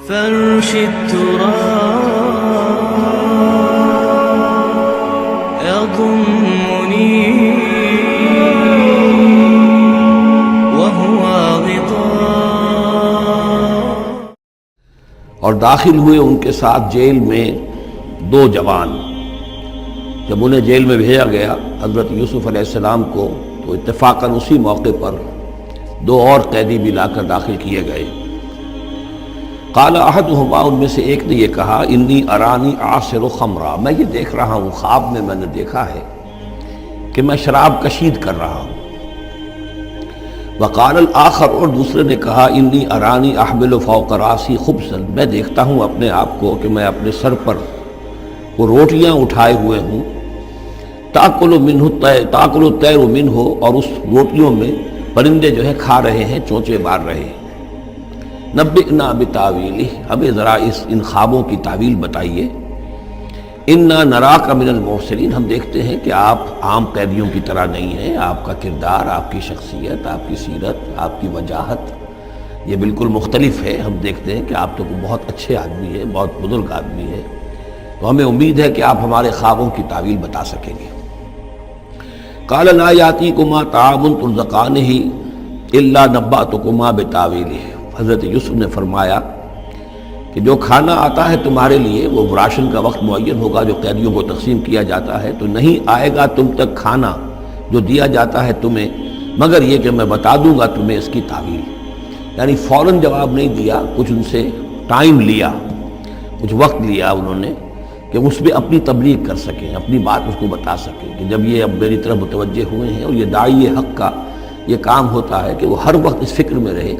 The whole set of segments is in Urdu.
فرش التراب يضمني وهو غطاء. اور داخل ہوئے ان کے ساتھ جیل میں دو جوان. جب انہیں جیل میں بھیجا گیا حضرت یوسف علیہ السلام کو، تو اتفاقاً اسی موقع پر دو اور قیدی بھی لا کر داخل کیے گئے. قال احدہما، ان میں سے ایک نے یہ کہا، انی ارانی عاصر خمرا، میں یہ دیکھ رہا ہوں، خواب میں نے دیکھا ہے کہ میں شراب کشید کر رہا ہوں. وقال الآخر، اور دوسرے نے کہا، انی ارانی احمل فوق راسی خبزا، میں دیکھتا ہوں اپنے آپ کو کہ میں اپنے سر پر وہ روٹیاں اٹھائے ہوئے ہوں. تاکل الطیر منہ، اور اس روٹیوں میں پرندے جو ہے کھا رہے ہیں، چونچے مار رہے ہیں. نبئنا بتاویلہ، ہمیں ذرا ان خوابوں کی تعویل بتائیے. انا نراک من المحسنین، ہم دیکھتے ہیں کہ آپ عام قیدیوں کی طرح نہیں ہیں. آپ کا کردار، آپ کی شخصیت، آپ کی سیرت، آپ کی وجاہت یہ بالکل مختلف ہے. ہم دیکھتے ہیں کہ آپ تو بہت اچھے آدمی ہیں، بہت بزرگ آدمی ہیں. تو ہمیں امید ہے کہ آپ ہمارے خوابوں کی تعویل بتا سکیں گے. قال لا یاتیکما طعام ترزقانہ الا نبأتکما بتاویلہ، حضرت یوسف نے فرمایا کہ جو کھانا آتا ہے تمہارے لیے، وہ راشن کا وقت معین ہوگا جو قیدیوں کو تقسیم کیا جاتا ہے، تو نہیں آئے گا تم تک کھانا جو دیا جاتا ہے تمہیں، مگر یہ کہ میں بتا دوں گا تمہیں اس کی تعویل. یعنی فوراً جواب نہیں دیا، کچھ ان سے ٹائم لیا، کچھ وقت لیا انہوں نے کہ اس پہ اپنی تبلیغ کر سکیں، اپنی بات اس کو بتا سکیں کہ جب یہ اب میری طرف متوجہ ہوئے ہیں. اور یہ داعی حق کا یہ کام ہوتا ہے کہ وہ ہر وقت اس فکر میں رہے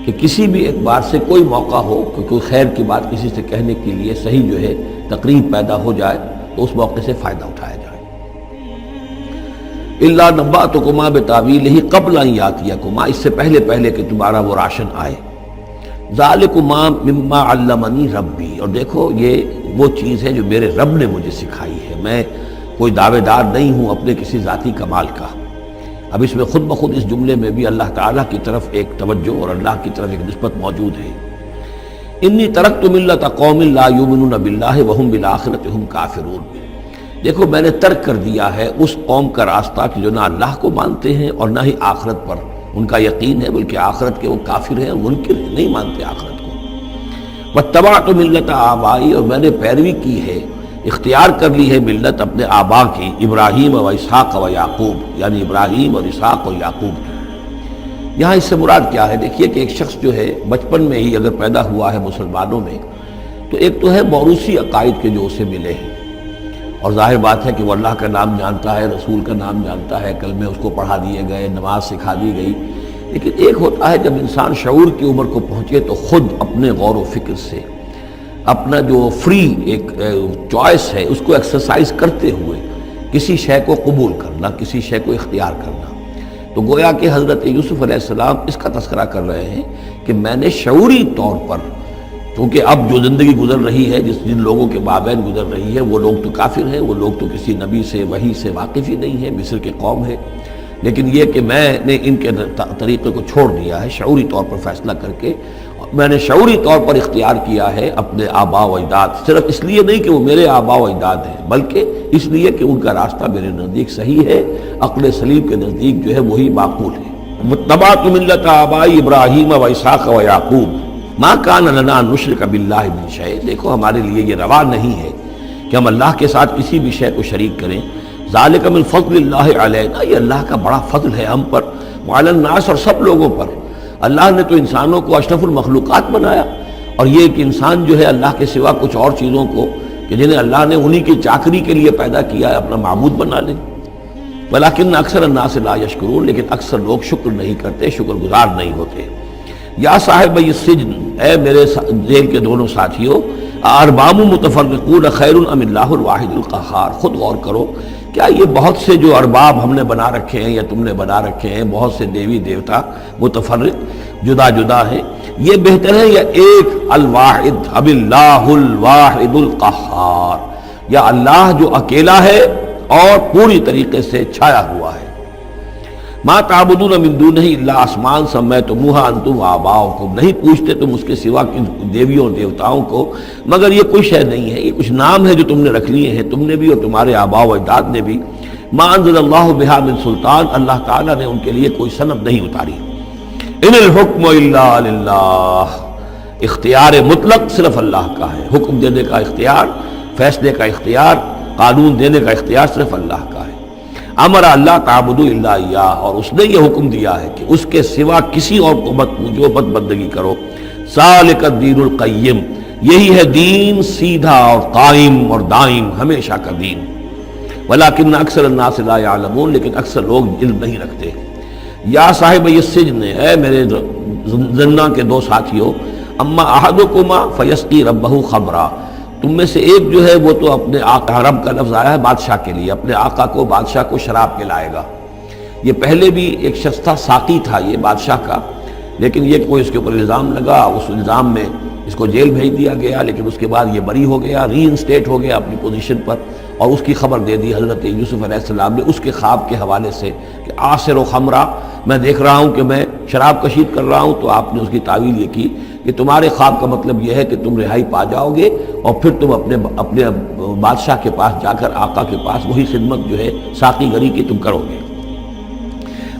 کہ کسی بھی ایک بار سے کوئی موقع ہو کہ کوئی خیر کی بات کسی سے کہنے کے لیے صحیح جو ہے تقریب پیدا ہو جائے تو اس موقع سے فائدہ اٹھایا جائے. الا نبأتکما بتاویلہ قبل ان یاتیکما، اس سے پہلے کہ تمہارا وہ راشن آئے. ذالکما مما علمنی ربی، اور دیکھو یہ وہ چیز ہے جو میرے رب نے مجھے سکھائی ہے. میں کوئی دعوے دار نہیں ہوں اپنے کسی ذاتی کمال کا. اب اس میں خود بخود اس جملے میں بھی اللہ تعالیٰ کی طرف ایک توجہ اور اللہ کی طرف ایک نسبت موجود ہے. انی ترکت ملت قوم لا یؤمنون باللہ وہم بالآخرۃ ہم کافرون، دیکھو میں نے ترک کر دیا ہے اس قوم کا راستہ کہ جو نہ اللہ کو مانتے ہیں اور نہ ہی آخرت پر ان کا یقین ہے، بلکہ آخرت کے وہ کافر ہیں، منکر ہیں، نہیں مانتے آخرت کو. واتبعت ملت آبائی، اور میں نے پیروی کی ہے، اختیار کر لی ہے ملت اپنے آبا کی، ابراہیم و اسحاق و یعقوب، یعنی ابراہیم اور اسحاق و یعقوب کی. یہاں اس سے مراد کیا ہے؟ دیکھیے کہ ایک شخص جو ہے بچپن میں ہی اگر پیدا ہوا ہے مسلمانوں میں، تو ایک تو ہے موروثی عقائد کے جو اسے ملے ہیں، اور ظاہر بات ہے کہ وہ اللہ کا نام جانتا ہے، رسول کا نام جانتا ہے، کلمے اس کو پڑھا دیے گئے، نماز سکھا دی گئی. لیکن ایک ہوتا ہے جب انسان شعور کی عمر کو پہنچے تو خود اپنے غور و فکر سے اپنا جو فری ایک چوائس ہے اس کو ایکسرسائز کرتے ہوئے کسی شے کو قبول کرنا، کسی شے کو اختیار کرنا. تو گویا کہ حضرت یوسف علیہ السلام اس کا تذکرہ کر رہے ہیں کہ میں نے شعوری طور پر، کیونکہ اب جو زندگی گزر رہی ہے، جن لوگوں کے مابین گزر رہی ہے، وہ لوگ تو کافر ہیں، وہ لوگ تو کسی نبی سے وحی سے واقف ہی نہیں ہیں، مصر کے قوم ہے. لیکن یہ کہ میں نے ان کے طریقے کو چھوڑ دیا ہے شعوری طور پر فیصلہ کر کے، میں نے شعوری طور پر اختیار کیا ہے اپنے آبا و اجداد، صرف اس لیے نہیں کہ وہ میرے آبا و اجداد ہیں، بلکہ اس لیے کہ ان کا راستہ میرے نزدیک صحیح ہے، عقل سلیم کے نزدیک جو ہے وہی معقول ہے. واتبعت ملت آبائی ابراہیم و اسحاق و یعقوب ما کان لنا ان نشرک باللہ من شیء، دیکھو ہمارے لیے یہ روا نہیں ہے کہ ہم اللہ کے ساتھ کسی بھی شے کو شریک کریں. ذالک من فضل اللہ علینا، یہ اللہ کا بڑا فضل ہے ہم پر، وعلی الناس، اور سب لوگوں پر. اللہ نے تو انسانوں کو اشرف المخلوقات بنایا، اور یہ کہ انسان جو ہے اللہ کے سوا کچھ اور چیزوں کو کہ جنہیں اللہ نے انہی کی چاکری کے لیے پیدا کیا ہے اپنا معبود بنا لے. ولیکن اکثر الناس لا یشکرون، لیکن اکثر لوگ شکر نہیں کرتے، شکر گزار نہیں ہوتے. یا صاحب السجن، اے میرے جیل کے دونوں ساتھیوں، ارباب متفرقون خیر ام اللہ الواحد القہار، خود غور کرو، کیا یہ بہت سے جو ارباب ہم نے بنا رکھے ہیں یا تم نے بنا رکھے ہیں، بہت سے دیوی دیوتا متفرق جدا جدا ہیں، یہ بہتر ہے یا ایک الواحد اب اللہ الواحد القہار، یا اللہ جو اکیلا ہے اور پوری طریقے سے چھایا ہوا ہے. ما تعبدون من دونہ الا اسماء سمیتموها انتم وآباؤکم، نہیں پوچھتے تم اس کے سوا دیویوں اور دیوتاؤں کو مگر یہ کوئی شے نہیں ہے، یہ کچھ نام ہے جو تم نے رکھ لیے ہیں، تم نے بھی اور تمہارے آباء و اجداد نے بھی۔ ما انزل اللہ بہا من سلطان، اللہ تعالیٰ نے ان کے لیے کوئی سند نہیں اتاری۔ ان الحکم الا للہ، اختیار مطلق صرف اللہ کا ہے، حکم دینے کا اختیار، فیصلے کا اختیار، قانون دینے کا اختیار صرف اللہ کا ہے۔ امر اللہ تعبدوا الا ایاہ، اور اس نے یہ حکم دیا ہے کہ اس کے سوا کسی اور کو مت پوجو، مت بندگی کرو۔ ذالک الدین القیم، یہی ہے دین سیدھا اور قائم اور دائم، ہمیشہ کا دین۔ ولکن اکثر الناس لا یعلمون، لیکن اکثر لوگ علم نہیں رکھتے۔ یا صاحب السجن، اے میرے زندان کے دو ساتھیوں، اما احدکما فیسقی ربہ خمرا، تم میں سے ایک جو ہے وہ تو اپنے آقا، رب کا لفظ آیا ہے بادشاہ کے لیے، اپنے آقا کو، بادشاہ کو شراب پلائے گا۔ یہ پہلے بھی ایک شخص تھا، ساقی تھا یہ بادشاہ کا، لیکن یہ کوئی اس کے اوپر الزام لگا، اس الزام میں اس کو جیل بھیج دیا گیا، لیکن اس کے بعد یہ بری ہو گیا، ری انسٹیٹ ہو گیا اپنی پوزیشن پر، اور اس کی خبر دے دی حضرت یوسف علیہ السلام نے اس کے خواب کے حوالے سے کہ آصر و خمرہ، میں دیکھ رہا ہوں کہ میں شراب کشید کر رہا ہوں۔ تو آپ نے اس کی تعویل یہ کی کہ تمہارے خواب کا مطلب یہ ہے کہ تم رہائی پا جاؤ گے اور پھر تم اپنے بادشاہ کے پاس جا کر، آقا کے پاس وہی خدمت جو ہے ساقی گری کی تم کرو گے۔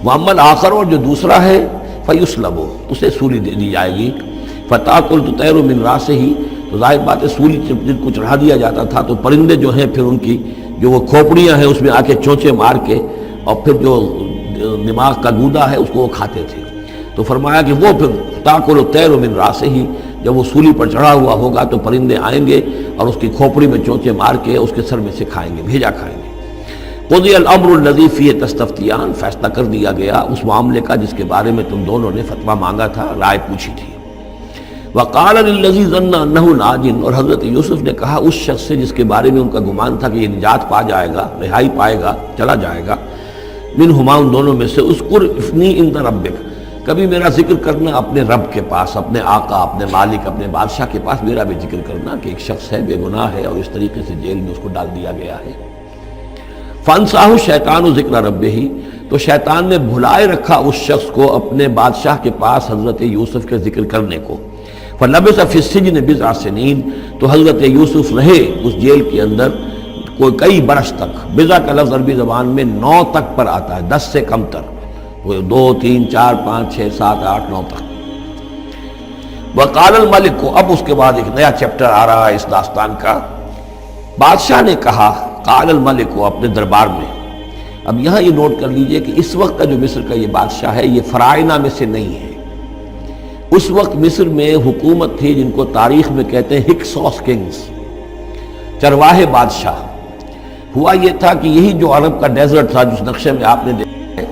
محمد آخر، اور جو دوسرا ہے فیسلب، اسے سولی دے دی جائے گی۔ فتاکل تطیر من راسہ، تو ظاہر بات ہے سولی جن کو چڑھا دیا جاتا تھا تو پرندے جو ہیں پھر ان کی جو وہ کھوپڑیاں ہیں اس میں آ کے چونچے مار کے اور پھر جو دماغ کا گودا ہے اس کو وہ کھاتے تھے۔ تو فرمایا کہ وہ پھر تاکل الطیر من راسہ، جب وہ سولی پر چڑھا ہوا ہوگا تو پرندے آئیں گے اور اس کی کھوپڑی میں چونچے مار کے اس کے سر میں سے کھائیں گے، بھیجا کھائیں گے۔ قضی الامر الذی فیہ تستفتیان، فیصلہ کر دیا گیا اس معاملے کا جس کے بارے میں تم دونوں نے فتویٰ مانگا تھا، رائے پوچھی تھی۔ وقال للذی ظن انہ ناج، اور حضرت یوسف نے کہا اس شخص سے جس کے بارے میں ان کا گمان تھا کہ یہ نجات پا جائے گا، رہائی پائے گا، چلا جائے گا، منہما، ان دونوں میں سے، اذکر افنی عند ربک، کبھی میرا ذکر کرنا اپنے رب کے پاس، اپنے آقا، اپنے مالک، اپنے بادشاہ کے پاس میرا بھی ذکر کرنا کہ ایک شخص ہے، بے گناہ ہے اور اس طریقے سے جیل میں اس کو ڈال دیا گیا ہے۔ فانساہ الشیطان ذکر ربہ، تو شیطان نے بھلائے رکھا اس شخص کو اپنے بادشاہ کے پاس حضرت یوسف کے ذکر کرنے کو۔ فلبث فی السجن بضع سنین، تو حضرت یوسف رہے اس جیل کے اندر کوئی کئی برس تک۔ بضع کا لفظ عربی زبان میں 9 تک پر آتا ہے، 10 سے کم تر، 2 3 4 5 6 7 8 9 تک۔ وقال الملک کو، اب اس کے بعد ایک نیا چیپٹر آ رہا ہے اس داستان کا۔ بادشاہ نے کہا، قال الملک کو، اپنے دربار میں۔ اب یہاں یہ نوٹ کر لیجئے کہ اس وقت کا جو مصر کا یہ بادشاہ ہے یہ فرائنہ میں سے نہیں ہے۔ اس وقت مصر میں حکومت تھی جن کو تاریخ میں کہتے ہیں ہکسوس کنگز، چرواہے بادشاہ۔ ہوا یہ تھا کہ یہی جو عرب کا ڈیزرٹ تھا جس نقشے میں آپ نے دیکھا ہے،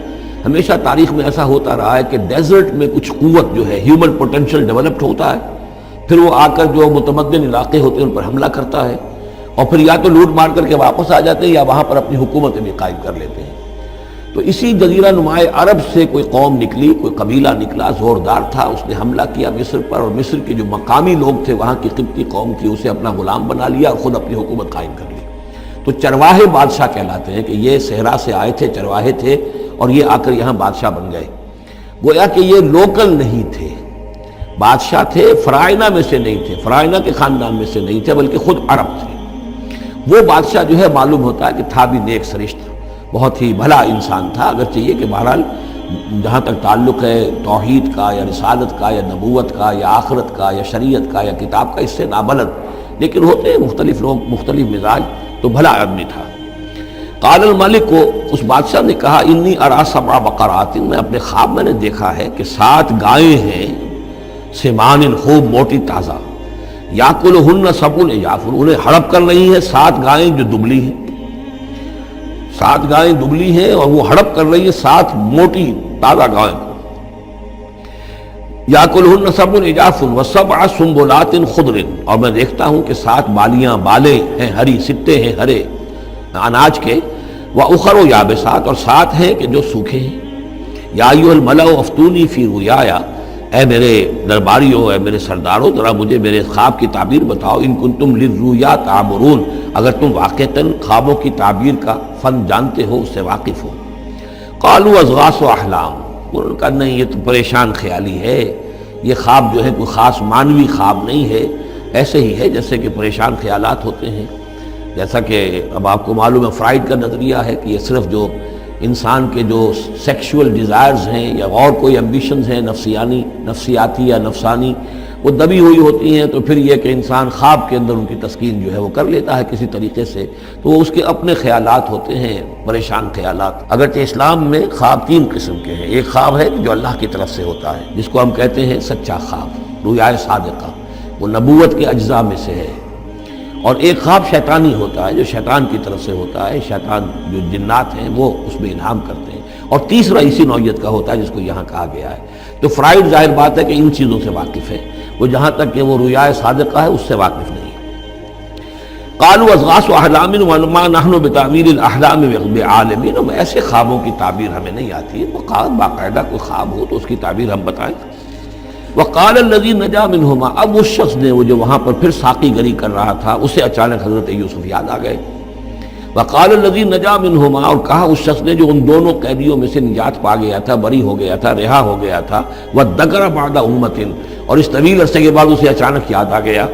ہمیشہ تاریخ میں ایسا ہوتا رہا ہے کہ ڈیزرٹ میں کچھ قوت جو ہے، ہیومن پوٹینشل ڈیولپڈ ہوتا ہے، پھر وہ آ کر جو متمدن علاقے ہوتے ہیں ان پر حملہ کرتا ہے، اور پھر یا تو لوٹ مار کر کے واپس آ جاتے ہیں یا وہاں پر اپنی حکومتیں بھی قائم کر لیتے ہیں۔ تو اسی جزیرہ نماء عرب سے کوئی قوم نکلی، کوئی قبیلہ نکلا، زوردار تھا، اس نے حملہ کیا مصر پر، اور مصر کے جو مقامی لوگ تھے وہاں کی قبطی قوم کی، اسے اپنا غلام بنا لیا اور خود اپنی حکومت قائم کر لی۔ تو چرواہے بادشاہ کہلاتے ہیں کہ یہ صحرا سے آئے تھے، چرواہے تھے، اور یہ آ کر یہاں بادشاہ بن گئے۔ گویا کہ یہ لوکل نہیں تھے، بادشاہ تھے، فرائنہ میں سے نہیں تھے، فرائنہ کے خاندان میں سے نہیں تھے، بلکہ خود عرب تھے۔ وہ بادشاہ جو ہے معلوم ہوتا ہے کہ تھا بھی نیک سرشت، بہت ہی بھلا انسان تھا، اگرچہ یہ کہ بہرحال جہاں تک تعلق ہے توحید کا یا رسالت کا یا نبوت کا یا آخرت کا یا شریعت کا یا کتاب کا، اس سے نابلد، لیکن ہوتے ہیں مختلف لوگ، مختلف مزاج، تو بھلا آدمی تھا۔ قال الملک کو، اس بادشاہ نے کہا، انی ارا 7 بقرات، میں اپنے خواب میں نے دیکھا ہے کہ 7 گائیں ہیں، سمان، خوب موٹی تازہ، یاکلہن 7 عجاف، انہیں ہڑپ کر رہی ہیں 7 گائیں جو دبلی ہیں، 7 گائیں دبلی ہیں اور وہ ہڑپ کر رہی ہیں 7 موٹی تازہ گائیں کو۔ یاکلہن 7 عجاف و7 سنبلات خضر، اور میں دیکھتا ہوں کہ 7 بالیاں، بالیں ہیں ہری، سٹے ہیں ہرے اناج کے، وَأُخَرُ یابسات، اور 7 ہیں کہ جو سوکھے ہیں۔ یا ایھا الملأ افتونی فی رؤیایا، اے میرے درباریوں، اے میرے سرداروں، ذرا مجھے میرے خواب کی تعبیر بتاؤ، ان کنتم للرؤیا تعبرون، اگر تم واقعتاً خوابوں کی تعبیر کا فن جانتے ہو، اس سے واقف ہو۔ قالوا اضغاث احلام، انہوں نے کہا نہیں یہ تو پریشان خیالی ہے، یہ خواب جو ہے کوئی خاص معنوی خواب نہیں ہے، ایسے ہی ہے جیسے کہ پریشان خیالات ہوتے ہیں۔ جیسا کہ اب آپ کو معلوم ہے فرائڈ کا نظریہ ہے کہ یہ صرف جو انسان کے جو سیکشول ڈیزائرز ہیں یا اور کوئی ایمبیشنز ہیں نفسیاتی یا نفسانی، وہ دبی ہوئی ہوتی ہیں، تو پھر یہ کہ انسان خواب کے اندر ان کی تسکین جو ہے وہ کر لیتا ہے کسی طریقے سے، تو وہ اس کے اپنے خیالات ہوتے ہیں پریشان خیالات۔ اگرچہ اسلام میں خواب تین قسم کے ہیں، ایک خواب ہے جو اللہ کی طرف سے ہوتا ہے جس کو ہم کہتے ہیں سچا خواب، رؤیا صادقہ، وہ نبوت کے اجزاء میں سے ہے، اور ایک خواب شیطانی ہوتا ہے جو شیطان کی طرف سے ہوتا ہے، شیطان جو جنات ہیں وہ اس میں الہام کرتے ہیں، اور تیسرا اسی نوعیت کا ہوتا ہے جس کو یہاں کہا گیا ہے۔ تو فرائڈ ظاہر بات ہے کہ ان چیزوں سے واقف ہے، وہ جہاں تک کہ وہ رؤیا صادقہ ہے اس سے واقف نہیں ہے۔ قالوا اضغاث احلام وما نحن بتعبیر الاحلام بعالمین، ہم ایسے خوابوں کی تعبیر ہمیں نہیں آتی ہے، وہ باقاعدہ کوئی خواب ہو تو اس کی تعبیر ہم بتائیں۔ وقال الذی نجا منہما، اب اس شخص نے وہ جو وہاں پر پھر ساقی گری کر رہا تھا اسے اچانک حضرت یوسف یاد آ گئے۔ وقال الذی نجا منہما، اور کہا اس شخص نے جو ان دونوں قیدیوں میں سے نجات پا گیا تھا، بری ہو گیا تھا، رہا ہو گیا تھا، وذکر بعد امۃ، اور اس طویل عرصے کے بعد اسے اچانک یاد آ گیا،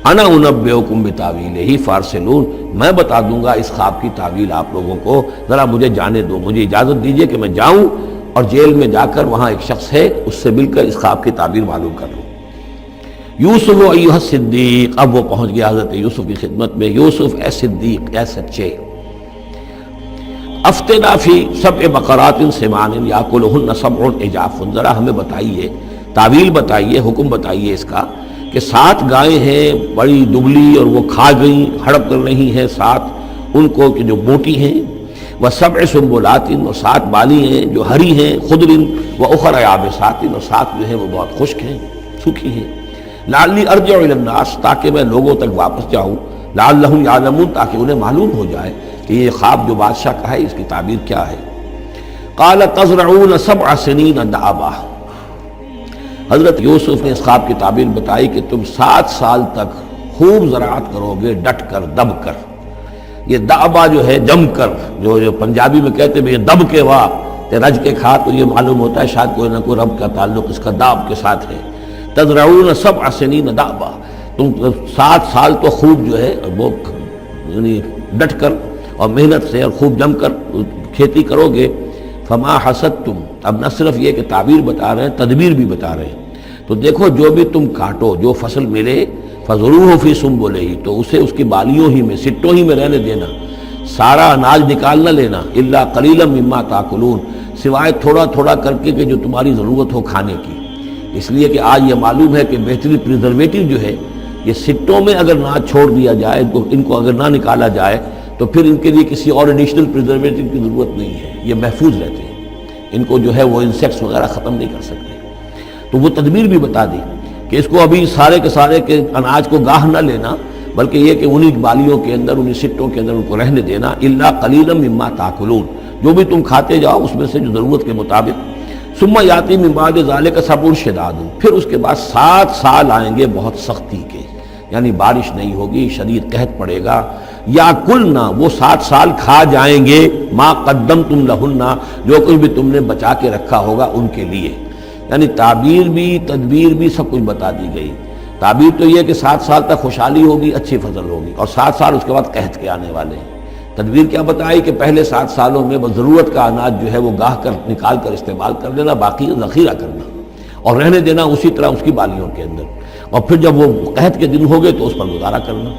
انا انبئکم بتاویلہ فارسلون، میں بتا دوں گا اس خواب کی تعویل آپ لوگوں کو، ذرا مجھے جانے دو، مجھے اجازت دیجئے کہ میں جاؤں اور جیل میں جا کر وہاں ایک شخص ہے اس سے مل کر اس خواب کی تعبیر معلوم کر لوں۔ یوسف ایھا الصدیق، اب وہ پہنچ گیا حضرت یوسف کی خدمت میں، یوسف اے صدیق، اے سچے، افتنا فی سبع بقرات سمان یاکلہن سبع عجاف، ذرا ہمیں بتائیے، تعویل بتائیے، حکم بتائیے اس کا کہ 7 گائیں ہیں بڑی دبلی اور وہ کھا گئیں، ہڑپ کر رہی ہیں 7 ان کو کہ جو موٹی ہیں، وسبع سنبلات، اور 7 بالی ہیں جو ہری ہیں، خضر واخر یابسات، اور 7 جو ہیں وہ بہت خشک ہیں، سوکھی ہیں، لعلی ارجع الی الناس، تاکہ میں لوگوں تک واپس جاؤں، لعلہم یعلمون، تاکہ انہیں معلوم ہو جائے کہ یہ خواب جو بادشاہ کا ہے اس کی تعبیر کیا ہے۔ قال تزرعون 7 سنین دأبا، حضرت یوسف نے اس خواب کی تعبیر بتائی کہ تم 7 سال تک خوب زراعت کرو گے، ڈٹ کر، دب کر۔ یہ دأبا جو ہے جم کر، جو پنجابی میں کہتے ہیں یہ دب کے واہ تے رج کے کھا، تو یہ معلوم ہوتا ہے شاید کوئی نہ کوئی رب کا تعلق اس کا داب کے ساتھ ہے۔ تزرعون 7 سنین دأبا، تم 7 سال تو خوب جو ہے وہ یعنی ڈٹ کر اور محنت سے اور خوب جم کر کھیتی کرو گے۔ فما حصدتم، اب نہ صرف یہ کہ تعبیر بتا رہے ہیں، تدبیر بھی بتا رہے ہیں، تو دیکھو جو بھی تم کاٹو، جو فصل ملے، فضروہ فی سنبلہ، تو اسے اس کی بالیوں ہی میں، سٹوں ہی میں رہنے دینا، سارا اناج نکال نہ لینا، الا قلیلا مما تاکلون، سوائے تھوڑا تھوڑا کر کے کہ جو تمہاری ضرورت ہو کھانے کی۔ اس لیے کہ آج یہ معلوم ہے کہ بہترین پریزرویٹو جو ہے یہ سٹوں میں اگر نہ چھوڑ دیا جائے، ان کو اگر نہ نکالا جائے تو پھر ان کے لیے کسی اور ایڈیشنل پریزرویٹو کی ضرورت نہیں ہے، یہ محفوظ رہتے ہیں، ان کو جو ہے وہ انسیکٹس وغیرہ ختم نہیں کر سکتے۔ تو وہ تدبیر بھی بتا دی کہ اس کو ابھی سارے کے سارے کے اناج کو گاہ نہ لینا، بلکہ یہ کہ انہی بالیوں کے اندر، انہی سٹوں کے اندر ان کو رہنے دینا، الا قلیلا مما تاکلون، جو بھی تم کھاتے جاؤ اس میں سے جو ضرورت کے مطابق۔ ثم یاتی من بعد ذلک صبر شداد، پھر اس کے بعد 7 سال آئیں گے بہت سختی کے، یعنی بارش نہیں ہوگی، شدید قحط پڑے گا، یا کلنا، وہ 7 سال کھا جائیں گے، ما قدمتم لہن، جو کچھ بھی تم نے بچا کے رکھا ہوگا ان کے لیے۔ یعنی تعبیر بھی، تدبیر بھی، سب کچھ بتا دی گئی۔ تعبیر تو یہ کہ 7 سال تک خوشحالی ہوگی، اچھی فصل ہوگی، اور 7 سال اس کے بعد قحط کے آنے والے ہیں۔ تدبیر کیا بتائی کہ پہلے 7 سالوں میں بس ضرورت کا اناج جو ہے وہ گاہ کر نکال کر استعمال کر لینا، باقی ذخیرہ کرنا اور رہنے دینا اسی طرح اس کی بالیوں کے اندر، اور پھر جب وہ قحط کے دن ہو گئے تو اس پر گزارا کرنا۔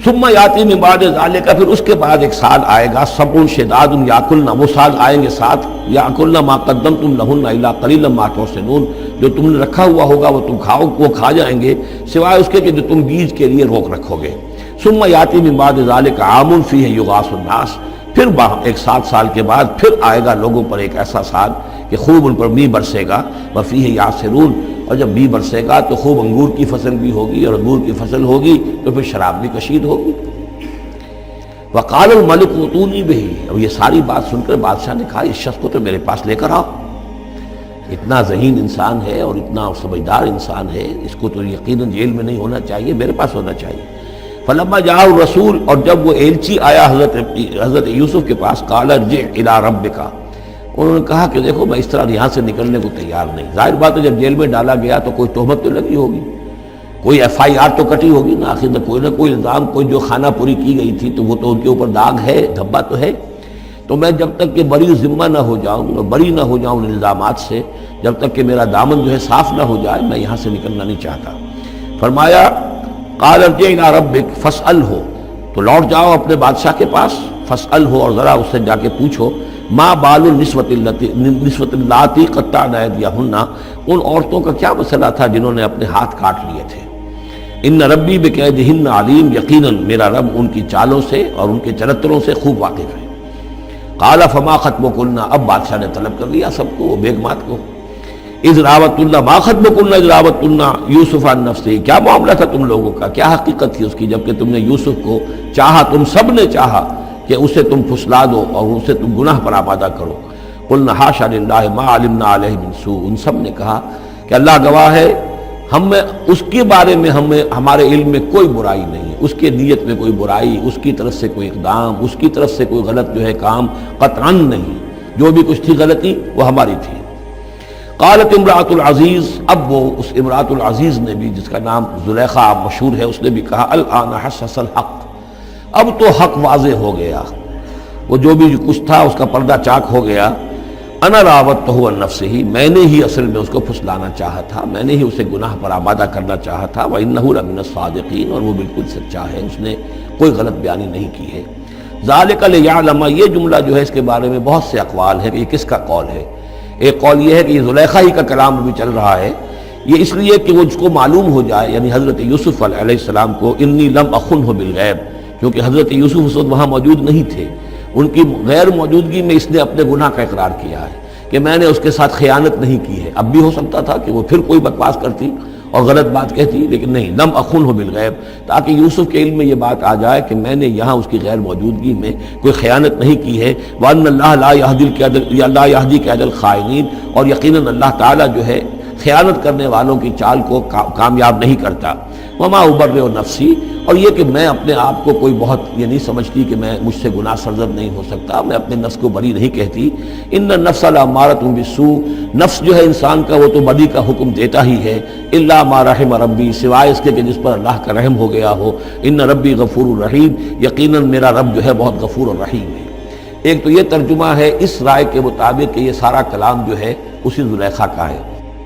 ثم یاتی من بعد ذالک، پھر اس کے بعد ایک سال آئے گا، سبع شداد یاکلن، وہ سال آئیں گے 7، یاکلن ما قدمتم لہن الا قلیلا ما تحسنون، جو تم نے رکھا ہوا ہوگا وہ تم کھاؤ، وہ کھا جائیں گے، سوائے اس کے کہ جو تم بیج کے لیے روک رکھو گے۔ ثم یاتی من بعد ذالک عام فیہ یغاث الناس، پھر ایک 7 سال کے بعد پھر آئے گا لوگوں پر ایک ایسا سال کہ خوب ان پر می برسے گا، وفیہ یعصرون، اور جب می برسے گا تو خوب انگور کی فصل بھی ہوگی، اور انگور کی فصل ہوگی تو پھر شراب بھی کشید ہوگی۔ وقال الملک ائتونی بہ، اب یہ ساری بات سن کر بادشاہ نے کہا اس شخص کو تو میرے پاس لے کر آؤ، اتنا ذہین انسان ہے اور اتنا سمجھدار انسان ہے، اس کو تو یقیناً جیل میں نہیں ہونا چاہیے، میرے پاس ہونا چاہیے۔ فلما جاء الرسول، اور جب وہ ایلچی آیا حضرت یوسف کے پاس، قال ارجع الی ربک، انہوں نے کہا کہ دیکھو میں اس طرح یہاں سے نکلنے کو تیار نہیں. ظاہر بات ہے جب جیل میں ڈالا گیا تو کوئی تہمت تو لگی ہوگی، کوئی ایف آئی آر تو کٹی ہوگی نا، آخر میں کوئی نہ کوئی الزام، کوئی جو خانہ پوری کی گئی تھی تو وہ تو ان کے اوپر داغ ہے، دھبا تو ہے. تو میں جب تک کہ بری ذمہ نہ ہو جاؤں اور بری نہ ہو جاؤں ان الزامات سے، جب تک کہ میرا دامن جو ہے صاف نہ ہو جائے، میں یہاں سے نکلنا نہیں چاہتا. فرمایا قال ارجع الی ربک فاسألہ، تو لوٹ جاؤ اپنے بادشاہ کے پاس، فاسألہ، اور ذرا اس سے جا کے پوچھو، ما بال النسوۃ اللاتی قطعن ایدیہن، ان عورتوں کا کیا مسئلہ تھا جنہوں نے اپنے ہاتھ کاٹ لیے تھے. ان ربی بکیدہن علیم، یقیناً میرا رب ان کی چالوں سے اور ان کے چرتروں سے خوب واقف ہے. قال فما خطبکن، اب بادشاہ نے طلب کر لیا سب کو، وہ بیگمات کو. اذ راوتن، ما خطبکن اذ راوتن یوسف عن نفسہ، کیا معاملہ تھا تم لوگوں کا، کیا حقیقت تھی اس کی جبکہ تم نے یوسف کو چاہا، تم سب نے چاہا کہ اسے تم پھسلا دو اور اسے تم گناہ پر آمادہ کرو. قلنا حاشا للہ ما علمنا علیہ من سوء، ان سب نے کہا کہ اللہ گواہ ہے، ہم میں اس کے بارے میں ہمارے علم میں کوئی برائی نہیں، اس کے نیت میں کوئی برائی، اس کی طرف سے کوئی اقدام، اس کی طرف سے کوئی غلط جو ہے کام قطعاً نہیں، جو بھی کچھ تھی غلطی وہ ہماری تھی. قالت امرأۃ العزیز، اب وہ اس امرأۃ العزیز نے بھی، جس کا نام زلیخا مشہور ہے، اس نے بھی کہا الآن حسس الحق، اب تو حق واضح ہو گیا، وہ جو بھی کچھ تھا اس کا پردہ چاک ہو گیا. انا راوتہ عن نفسہ، میں نے ہی اصل میں اس کو پھسلانا چاہا تھا، میں نے ہی اسے گناہ پر آمادہ کرنا چاہا تھا. وانہ لمن الصادقین، اور وہ بالکل سچا ہے، اس نے کوئی غلط بیانی نہیں کی ہے. ذالک لیعلم، یہ جملہ جو ہے اس کے بارے میں بہت سے اقوال ہیں کہ یہ کس کا قول ہے. ایک قول یہ ہے کہ یہ زلیخا ہی کا کلام بھی چل رہا ہے، یہ اس لیے کہ وہ اس کو معلوم ہو جائے، یعنی حضرت یوسف علیہ السلام کو، انی لم اخنہ بالغیب، کیونکہ حضرت یوسف اس وقت وہاں موجود نہیں تھے، ان کی غیر موجودگی میں اس نے اپنے گناہ کا اقرار کیا ہے کہ میں نے اس کے ساتھ خیانت نہیں کی ہے. اب بھی ہو سکتا تھا کہ وہ پھر کوئی بکواس کرتی اور غلط بات کہتی، لیکن نہیں، لم اخنہ بالغیب، تاکہ یوسف کے علم میں یہ بات آ جائے کہ میں نے یہاں اس کی غیر موجودگی میں کوئی خیانت نہیں کی ہے. وان اللہ لا یہدی کید الخائنین، اور یقیناً اللہ تعالیٰ جو ہے خیانت کرنے والوں کی چال کو کامیاب نہیں کرتا. وما ابرئ نفسی، اور یہ کہ میں اپنے آپ کو کوئی بہت یہ نہیں سمجھتی کہ میں مجھ سے گناہ سرزد نہیں ہو سکتا، میں اپنے نفس کو بری نہیں کہتی. ان النفس لامارۃ بالسوء، نفس جو ہے انسان کا وہ تو بدی کا حکم دیتا ہی ہے. الا ما رحم ربی، سوائے اس کے کہ جس پر اللہ کا رحم ہو گیا ہو. ان ربی غفور الرحیم، یقیناً میرا رب جو ہے بہت غفور الرحیم ہے. ایک تو یہ ترجمہ ہے اس رائے کے مطابق کہ یہ سارا کلام جو ہے اسی زلیخا کا ہے.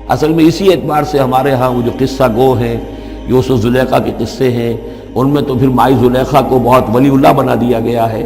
اصل میں اسی اعتبار سے ہمارے ہاں وہ جو قصہ گو ہیں، یوسف زلیخا کے قصے ہیں، ان میں تو پھر مائی زلیخا کو بہت ولی اللہ بنا دیا گیا ہے،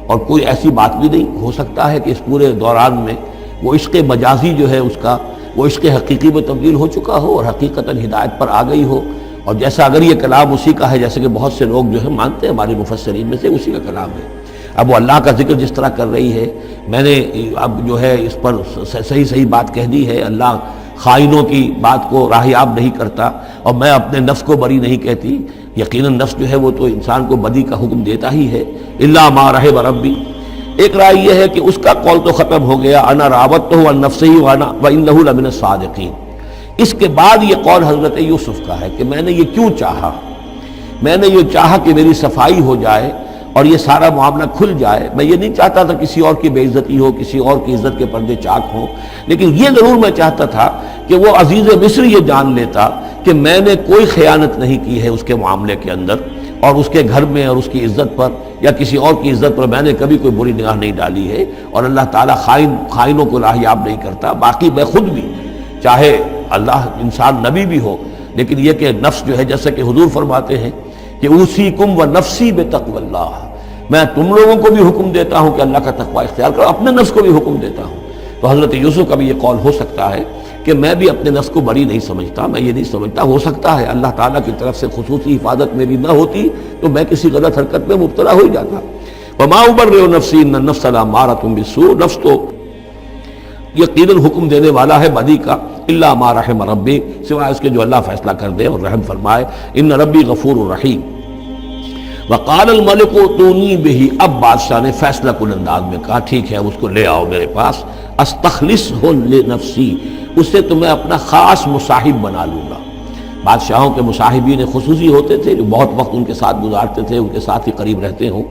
اور کوئی ایسی بات بھی نہیں ہو سکتا ہے کہ اس پورے دوران میں وہ عشق مجازی جو ہے اس کا وہ عشق حقیقی میں تبدیل ہو چکا ہو اور حقیقتاً ہدایت پر آ گئی ہو. اور جیسا اگر یہ کلام اسی کا ہے، جیسے کہ بہت سے لوگ جو ہے مانتے ہیں ہمارے مفسرین میں سے، اسی کا کلام ہے. اب وہ اللہ کا ذکر جس طرح کر رہی ہے، میں نے اب جو ہے اس پر صحیح بات کہہ دی ہے، اللہ خائنوں کی بات کو راہیاب نہیں کرتا، اور میں اپنے نفس کو بری نہیں کہتی. یقیناً نفس جو ہے وہ تو انسان کو بدی کا حکم دیتا ہی ہے. الا ما رحم ربی، ایک رائے یہ ہے کہ اس کا قول تو ختم ہو گیا، انا راوتہ عن نفسہ وانہ لمن الصادقین. اس کے بعد یہ قول حضرت یوسف کا ہے کہ میں نے یہ کیوں چاہا، میں نے یہ چاہا کہ میری صفائی ہو جائے اور یہ سارا معاملہ کھل جائے. میں یہ نہیں چاہتا تھا کسی اور کی بے عزتی ہو، کسی اور کی عزت کے پردے چاک ہوں، لیکن یہ ضرور میں چاہتا تھا کہ وہ عزیز مصر یہ جان لیتا کہ میں نے کوئی خیانت نہیں کی ہے اس کے معاملے کے اندر، اور اس کے گھر میں اور اس کی عزت پر یا کسی اور کی عزت پر میں نے کبھی کوئی بری نگاہ نہیں ڈالی ہے. اور اللہ تعالیٰ خائنوں کو راہیاب نہیں کرتا. باقی میں خود بھی، چاہے اللہ انسان نبی بھی ہو، لیکن یہ کہ نفس جو ہے، جیسا کہ حضور فرماتے ہیں کہ اوصیکم و نفسی بتقوی اللہ، میں تم لوگوں کو بھی حکم دیتا ہوں کہ اللہ کا تقوی اختیار کرو، اپنے نفس کو بھی حکم دیتا ہوں. تو حضرت یوسف کا بھی یہ قول ہو سکتا ہے کہ میں بھی اپنے نفس کو بری نہیں سمجھتا، میں یہ نہیں سمجھتا، ہو سکتا ہے اللہ تعالیٰ کی طرف سے خصوصی حفاظت میری نہ ہوتی تو میں کسی غلط حرکت میں مبتلا ہو جاتا. وما ابرئ نفسی ان النفس لامارۃ بالسوء، نفس تو یقیناً حکم دینے والا ہے بدی کا. الا ما رحم ربی، سوائے اس کے جو اللہ فیصلہ کر دے اور رحم فرمائے. ان ربی غفور الرحیم. وقال الملک اتونی بہ، اب بادشاہ نے فیصلہ کن انداز میں کہا ٹھیک ہے اس کو لے آؤ میرے پاس. استخلصہ لنفسی، اسے تو میں اپنا خاص مصاحب بنا لوں گا. بادشاہوں کے مصاحبین خصوصی ہوتے تھے جو بہت وقت ان کے ساتھ گزارتے تھے، ان کے ساتھ ہی قریب رہتے ہوں۔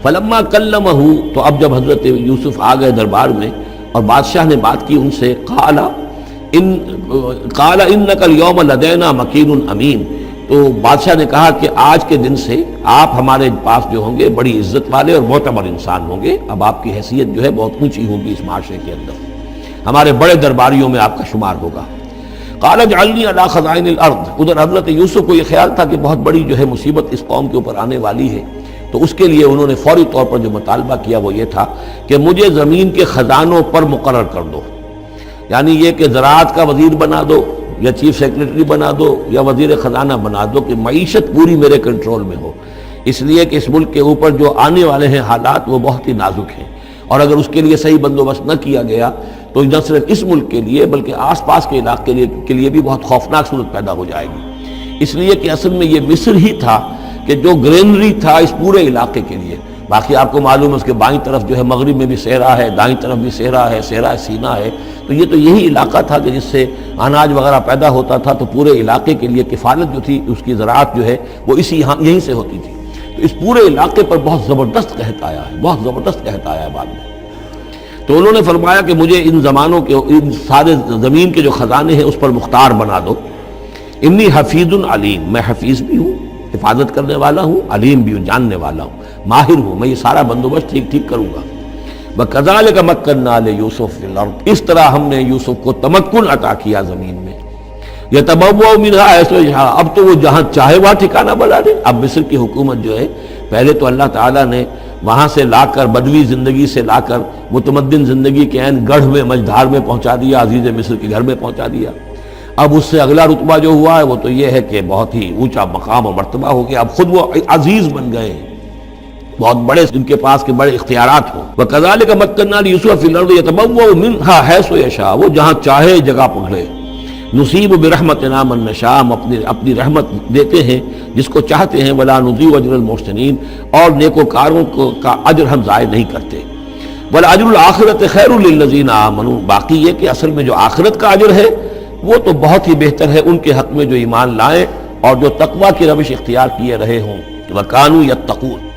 فلما کلمہ، تو اب جب حضرت یوسف آ گئے دربار میں اور بادشاہ نے بات کی ان سے، قال انک اليوم لدینا مکین امین، تو بادشاہ نے کہا کہ آج کے دن سے آپ ہمارے پاس جو ہوں گے بڑی عزت والے اور معتبر انسان ہوں گے، اب آپ کی حیثیت جو ہے بہت اونچی ہوگی اس معاشرے کے اندر، ہمارے بڑے درباریوں میں آپ کا شمار ہوگا۔ قال اجعلنی علی خزائن الارض، ادھر حضرت یوسف کو یہ خیال تھا کہ بہت بڑی جو ہے مصیبت اس قوم کے اوپر آنے والی ہے، تو اس کے لیے انہوں نے فوری طور پر جو مطالبہ کیا وہ یہ تھا کہ مجھے زمین کے خزانوں پر مقرر کر دو، یعنی یہ کہ زراعت کا وزیر بنا دو یا چیف سیکرٹری بنا دو یا وزیر خزانہ بنا دو، کہ معیشت پوری میرے کنٹرول میں ہو، اس لیے کہ اس ملک کے اوپر جو آنے والے ہیں حالات وہ بہت ہی نازک ہیں، اور اگر اس کے لیے صحیح بندوبست نہ کیا گیا تو نہ صرف اس ملک کے لیے بلکہ آس پاس کے علاقے کے لیے بھی بہت خوفناک صورت پیدا ہو جائے گی، اس لیے کہ اصل میں یہ مصر ہی تھا کہ جو گرینری تھا اس پورے علاقے کے لیے۔ باقی آپ کو معلوم ہے اس کے بائیں طرف جو ہے مغرب میں بھی صحرا ہے، دائیں طرف بھی صحرا ہے، صحرا سینا ہے، تو یہ تو یہی علاقہ تھا کہ جس سے اناج وغیرہ پیدا ہوتا تھا، تو پورے علاقے کے لیے کفالت جو تھی اس کی زراعت جو ہے وہ یہیں سے ہوتی تھی، تو اس پورے علاقے پر بہت زبردست قحط آیا ہے، بہت زبردست قحط آیا ہے بعد میں۔ تو انہوں نے فرمایا کہ مجھے ان زمانوں کے ان سارے زمین کے جو خزانے ہیں اس پر مختار بنا دو، انی حفیظ علیم، میں حفیظ بھی ہوں، حفاظت کرنے والا ہوں، علیم بھی ہوں، جاننے والا ہوں، ماہر ہوں، میں یہ سارا بندوبست ٹھیک کروں گا۔ وَكَذَلِكَ مَكَّنَّا لِيُوسُفَ فِي الْأَرْضِ، اس طرح ہم نے یوسف کو تمکن عطا کیا زمین میں، يَتَبَوَّأُ مِنْهَا حَيْثُ يَشَاءُ، اب تو وہ جہاں چاہے وہاں ٹھکانہ بنا دے۔ اب مصر کی حکومت جو ہے پہلے تو اللہ تعالیٰ نے وہاں سے لا کر بدوی زندگی سے لا کر متمدن زندگی کے عین گڑھ میں مجدھار میں پہنچا دیا، عزیز مصر کے گھر میں پہنچا دیا۔ اب اس سے اگلا رتبہ جو ہوا ہے وہ تو یہ ہے کہ بہت ہی اونچا مقام اور مرتبہ ہو گیا، اب خود وہ عزیز بن گئے ہیں، بہت بڑے ان کے پاس کے بڑے اختیارات ہوں۔ وَكَذَلِكَ مَكَّنَّا لِيُوسُفَ فِي الْأَرْضِ يَتَبَوَّأُ مِنْهَا حَيْثُ يَشَاءُ، وہ جہاں چاہے جگہ پکڑے۔ نُصِيبُ بِرَحْمَتِنَا مَن نَّشَاءُ، ہم اپنی رحمت دیتے ہیں جس کو چاہتے ہیں، وَلَا نُضِيعُ أَجْرَ الْمُحْسِنِينَ، اور نیکوکاروں کا اجر ہم ضائع نہیں کرتے۔ وَالْأَجْرُ الْآخِرَةِ خَيْرٌ لِّلَّذِينَ آمَنُوا، باقی یہ کہ اصل میں جو آخرت کا اجر ہے وہ تو بہت ہی بہتر ہے ان کے حق میں جو ایمان لائیں اور جو تقویٰ کی روش اختیار کیے رہے ہوں، وَكَانُوا يَتَّقُونَ۔